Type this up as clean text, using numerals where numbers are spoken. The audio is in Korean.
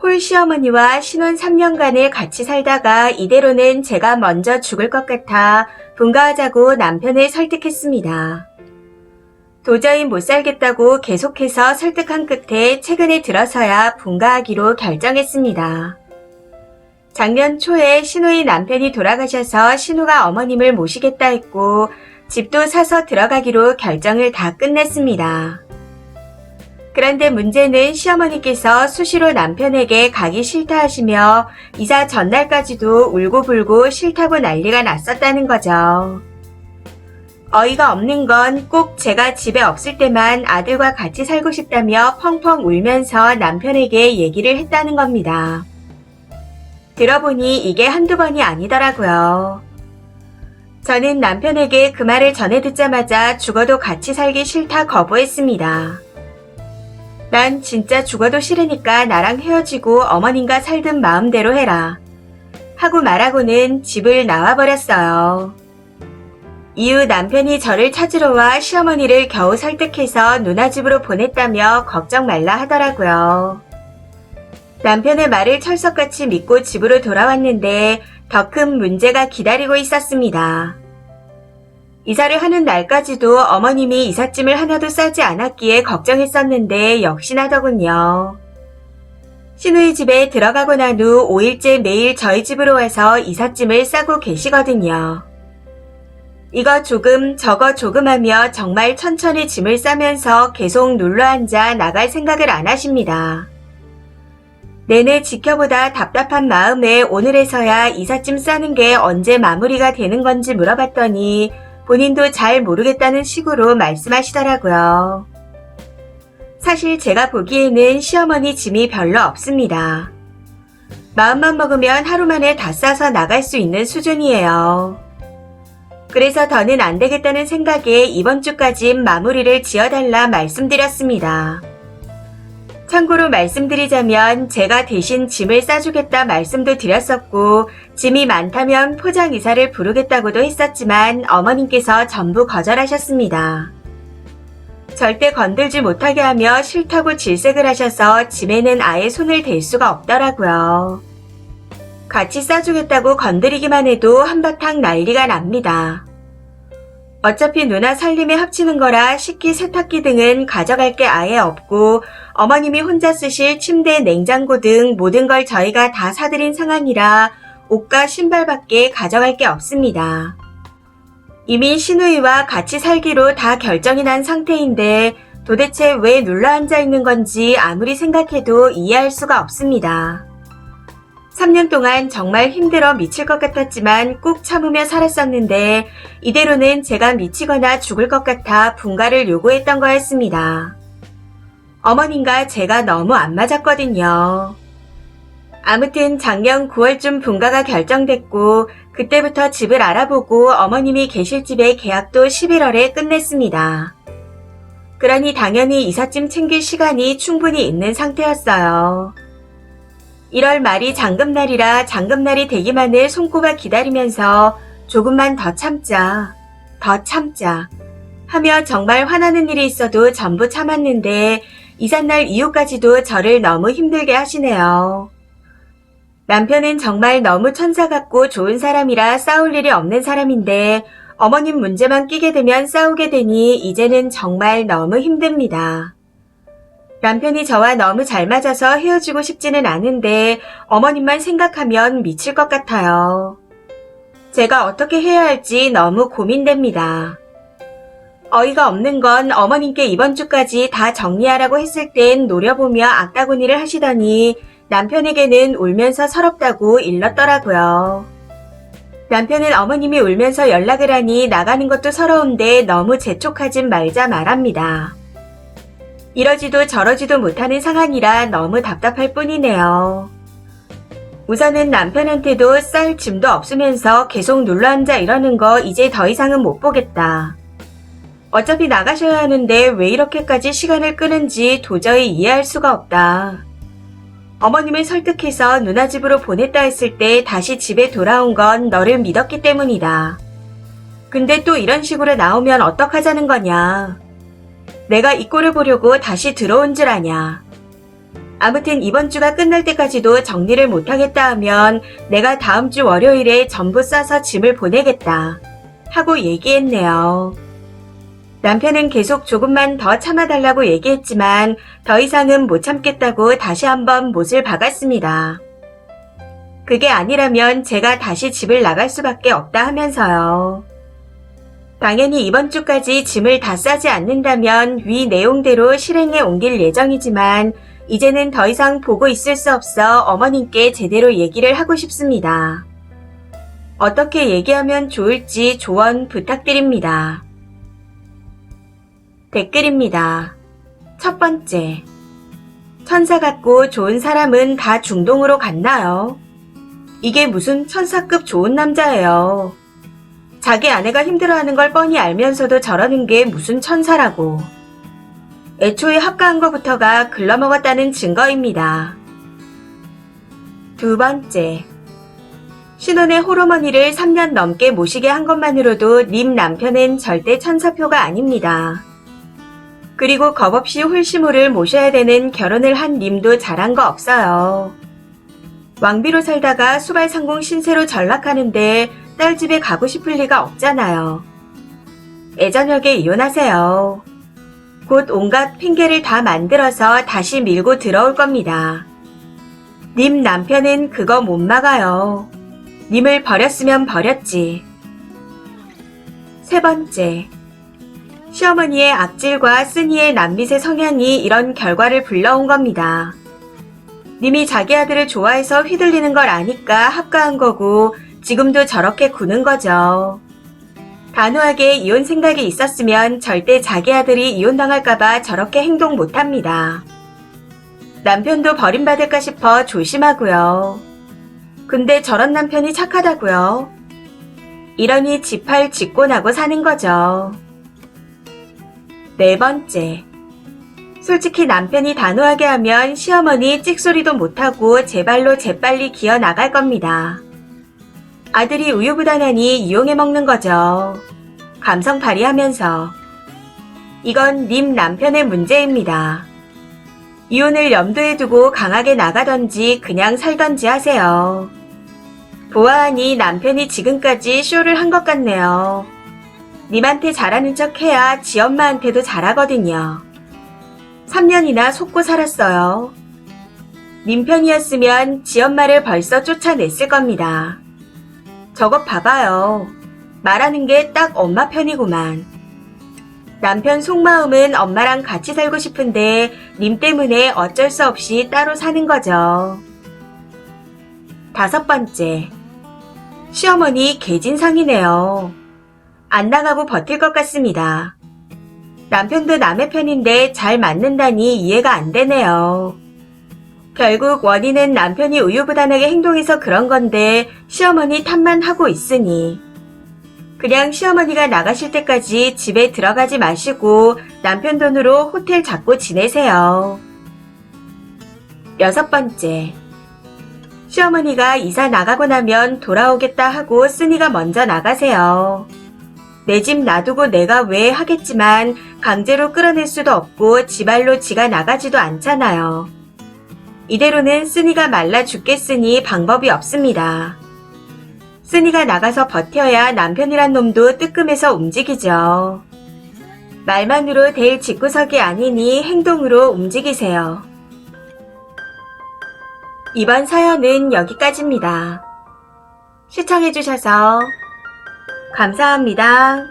홀 시어머니와 신혼 3년간을 같이 살다가 이대로는 제가 먼저 죽을 것 같아 분가하자고 남편을 설득했습니다. 도저히 못 살겠다고 계속해서 설득한 끝에 최근에 들어서야 분가하기로 결정했습니다. 작년 초에 신우의 남편이 돌아가셔서 신우가 어머님을 모시겠다 했고 집도 사서 들어가기로 결정을 다 끝냈습니다. 그런데 문제는 시어머니께서 수시로 남편에게 가기 싫다 하시며 이사 전날까지도 울고불고 싫다고 난리가 났었다는 거죠. 어이가 없는 건 꼭 제가 집에 없을 때만 아들과 같이 살고 싶다며 펑펑 울면서 남편에게 얘기를 했다는 겁니다. 들어보니 이게 한두 번이 아니더라고요. 저는 남편에게 그 말을 전해 듣자마자 죽어도 같이 살기 싫다 거부했습니다. 난 진짜 죽어도 싫으니까 나랑 헤어지고 어머님과 살든 마음대로 해라. 하고 말하고는 집을 나와버렸어요. 이후 남편이 저를 찾으러 와 시어머니를 겨우 설득해서 누나 집으로 보냈다며 걱정 말라 하더라고요. 남편의 말을 철석같이 믿고 집으로 돌아왔는데 더 큰 문제가 기다리고 있었습니다. 이사를 하는 날까지도 어머님이 이삿짐을 하나도 싸지 않았기에 걱정했었는데 역시나더군요. 신우의 집에 들어가고 난 후 5일째 매일 저희 집으로 와서 이삿짐을 싸고 계시거든요. 이거 조금 저거 조금 하며 정말 천천히 짐을 싸면서 계속 눌러앉아 나갈 생각을 안 하십니다. 내내 지켜보다 답답한 마음에 오늘에서야 이삿짐 싸는 게 언제 마무리가 되는 건지 물어봤더니 본인도 잘 모르겠다는 식으로 말씀하시더라고요. 사실 제가 보기에는 시어머니 짐이 별로 없습니다. 마음만 먹으면 하루 만에 다 싸서 나갈 수 있는 수준이에요. 그래서 더는 안 되겠다는 생각에 이번 주까진 마무리를 지어달라 말씀드렸습니다. 참고로 말씀드리자면 제가 대신 짐을 싸주겠다 말씀도 드렸었고 짐이 많다면 포장이사를 부르겠다고도 했었지만 어머님께서 전부 거절하셨습니다. 절대 건들지 못하게 하며 싫다고 질색을 하셔서 짐에는 아예 손을 댈 수가 없더라고요. 같이 싸주겠다고 건드리기만 해도 한바탕 난리가 납니다. 어차피 누나 살림에 합치는 거라 식기, 세탁기 등은 가져갈 게 아예 없고 어머님이 혼자 쓰실 침대, 냉장고 등 모든 걸 저희가 다 사드린 상황이라 옷과 신발밖에 가져갈 게 없습니다. 이미 시누이와 같이 살기로 다 결정이 난 상태인데 도대체 왜 눌러앉아 있는 건지 아무리 생각해도 이해할 수가 없습니다. 3년 동안 정말 힘들어 미칠 것 같았지만 꾹 참으며 살았었는데 이대로는 제가 미치거나 죽을 것 같아 분가를 요구했던 거였습니다. 어머님과 제가 너무 안 맞았거든요. 아무튼 작년 9월쯤 분가가 결정됐고 그때부터 집을 알아보고 어머님이 계실 집의 계약도 11월에 끝냈습니다. 그러니 당연히 이삿짐 챙길 시간이 충분히 있는 상태였어요. 1월 말이 잔금날이라 잔금날이 되기만을 손꼽아 기다리면서 조금만 더 참자 하며 정말 화나는 일이 있어도 전부 참았는데 이삿날 이후까지도 저를 너무 힘들게 하시네요. 남편은 정말 너무 천사 같고 좋은 사람이라 싸울 일이 없는 사람인데 어머님 문제만 끼게 되면 싸우게 되니 이제는 정말 너무 힘듭니다. 남편이 저와 너무 잘 맞아서 헤어지고 싶지는 않은데 어머님만 생각하면 미칠 것 같아요. 제가 어떻게 해야 할지 너무 고민됩니다. 어이가 없는 건 어머님께 이번 주까지 다 정리하라고 했을 땐 노려보며 악다구니를 하시더니 남편에게는 울면서 서럽다고 일렀더라고요. 남편은 어머님이 울면서 연락을 하니 나가는 것도 서러운데 너무 재촉하진 말자 말합니다. 이러지도 저러지도 못하는 상황이라 너무 답답할 뿐이네요. 우선은 남편한테도 쌀 짐도 없으면서 계속 눌러앉아 이러는 거 이제 더 이상은 못 보겠다. 어차피 나가셔야 하는데 왜 이렇게까지 시간을 끄는지 도저히 이해할 수가 없다. 어머님을 설득해서 누나 집으로 보냈다 했을 때 다시 집에 돌아온 건 너를 믿었기 때문이다. 근데 또 이런 식으로 나오면 어떡하자는 거냐. 내가 이 꼴을 보려고 다시 들어온 줄 아냐. 아무튼 이번 주가 끝날 때까지도 정리를 못하겠다 하면 내가 다음 주 월요일에 전부 싸서 짐을 보내겠다 하고 얘기했네요. 남편은 계속 조금만 더 참아달라고 얘기했지만 더 이상은 못 참겠다고 다시 한번 못을 박았습니다. 그게 아니라면 제가 다시 집을 나갈 수밖에 없다 하면서요. 당연히 이번 주까지 짐을 다 싸지 않는다면 위 내용대로 실행에 옮길 예정이지만 이제는 더 이상 보고 있을 수 없어 어머님께 제대로 얘기를 하고 싶습니다. 어떻게 얘기하면 좋을지 조언 부탁드립니다. 댓글입니다. 첫 번째. 천사 같고 좋은 사람은 다 중동으로 갔나요? 이게 무슨 천사급 좋은 남자예요. 자기 아내가 힘들어하는 걸 뻔히 알면서도 저러는 게 무슨 천사라고. 애초에 합가한 것부터가 글러먹었다는 증거입니다. 두 번째. 신혼의 홀어머니를 3년 넘게 모시게 한 것만으로도 님 남편은 절대 천사표가 아닙니다. 그리고 겁없이 홀시모를 모셔야 되는 결혼을 한 님도 잘한 거 없어요. 왕비로 살다가 수발상공 신세로 전락하는데 딸 집에 가고 싶을 리가 없잖아요. 애저녁에 이혼하세요. 곧 온갖 핑계를 다 만들어서 다시 밀고 들어올 겁니다. 님 남편은 그거 못 막아요. 님을 버렸으면 버렸지. 세 번째. 시어머니의 악질과 쓰니의 남미세 성향이 이런 결과를 불러온 겁니다. 님이 자기 아들을 좋아해서 휘둘리는 걸 아니까 합가한 거고 지금도 저렇게 구는 거죠. 단호하게 이혼 생각이 있었으면 절대 자기 아들이 이혼당할까봐 저렇게 행동 못합니다. 남편도 버림받을까 싶어 조심하고요. 근데 저런 남편이 착하다고요. 이러니 지팔 짓고 나고 사는 거죠. 네 번째. 솔직히 남편이 단호하게 하면 시어머니 찍소리도 못하고 제 발로 재빨리 기어 나갈 겁니다. 아들이 우유부단하니 이용해 먹는 거죠. 감성 발휘하면서. 이건 님 남편의 문제입니다. 이혼을 염두에 두고 강하게 나가던지 그냥 살던지 하세요. 보아하니 남편이 지금까지 쇼를 한 것 같네요. 님한테 잘하는 척 해야 지 엄마한테도 잘하거든요. 3년이나 속고 살았어요. 님 편이었으면 지 엄마를 벌써 쫓아냈을 겁니다. 저것 봐봐요. 말하는 게 딱 엄마 편이구만. 남편 속마음은 엄마랑 같이 살고 싶은데 님 때문에 어쩔 수 없이 따로 사는 거죠. 다섯 번째. 시어머니 개진상이네요. 안 나가고 버틸 것 같습니다. 남편도 남의 편인데 잘 맞는다니 이해가 안 되네요. 결국 원인은 남편이 우유부단하게 행동해서 그런 건데 시어머니 탓만 하고 있으니 그냥 시어머니가 나가실 때까지 집에 들어가지 마시고 남편 돈으로 호텔 잡고 지내세요. 여섯 번째. 시어머니가 이사 나가고 나면 돌아오겠다 하고 쓰니가 먼저 나가세요. 내 집 놔두고 내가 왜 하겠지만 강제로 끌어낼 수도 없고 지발로 지가 나가지도 않잖아요. 이대로는 쓰니가 말라 죽겠으니 방법이 없습니다. 쓰니가 나가서 버텨야 남편이란 놈도 뜨끔해서 움직이죠. 말만으로 될 집구석이 아니니 행동으로 움직이세요. 이번 사연은 여기까지입니다. 시청해주셔서 감사합니다.